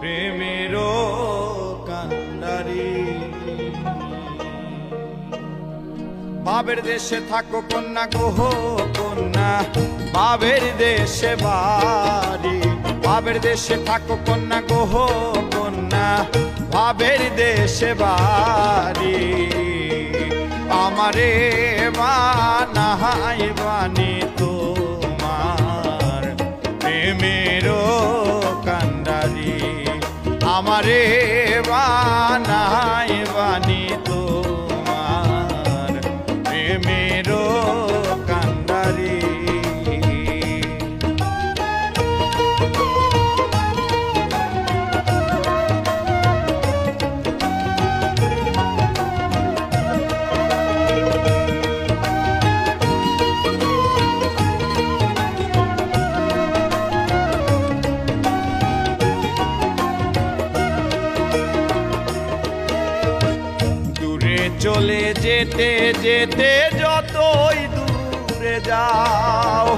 প্রেমেরও কান্ডারি। বাবের দেশে থাকো কন্যা গো কন্যা, বাবের দেশে বাড়ি। বাবের দেশে থাকো কন্যা গো কন্যা, বাবের দেশে বাড়ি। আমারে বানাই বানি তোমার প্রেমেরও কান্ডারি। আমারে বানাই বানি তোমার প্রেমেরও কান্ডারি। চলে যেতে যেতে যতই দূরে যাও,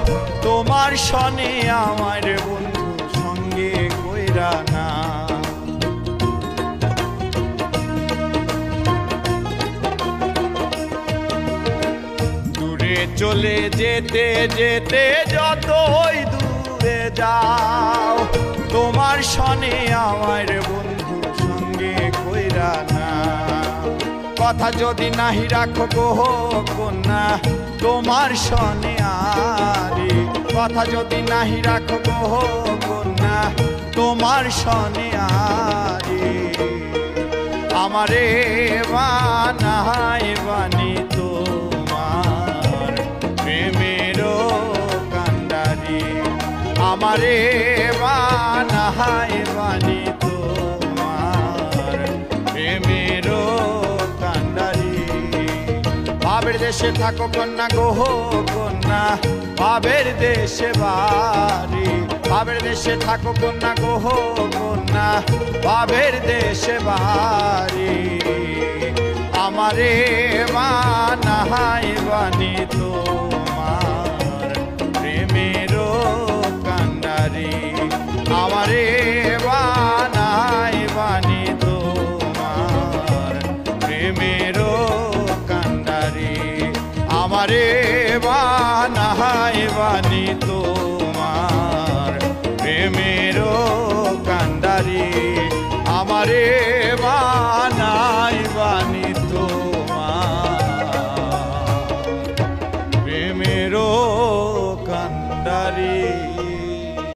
তোমার সনে আমার বন্ধু সঙ্গে কইরা না। দূরে চলে যেতে যেতে যতই দূরে যাও, তোমার সনে আমার বন্ধু সঙ্গে কইরা না। কথা যদি নাহি রাখো গো কন্যা তোমার সনে আরে, কথা যদি নাহি রাখো গো কন্যা তোমার সনে আরে। আমারে বানাই বানি তোমার প্রেমেরও কান্ডারি। আমারে বানাই বানি তোমার প্রেমেরও কান্ডারি। বাবের দেশে থাকো কন্যা গো কন্যা, বাবের দেশে বাড়ি। বাবের দেশে থাকো কন্যা গো কন্যা, বাবের দেশে বাড়ি। আমারে বানাই বানি তোমার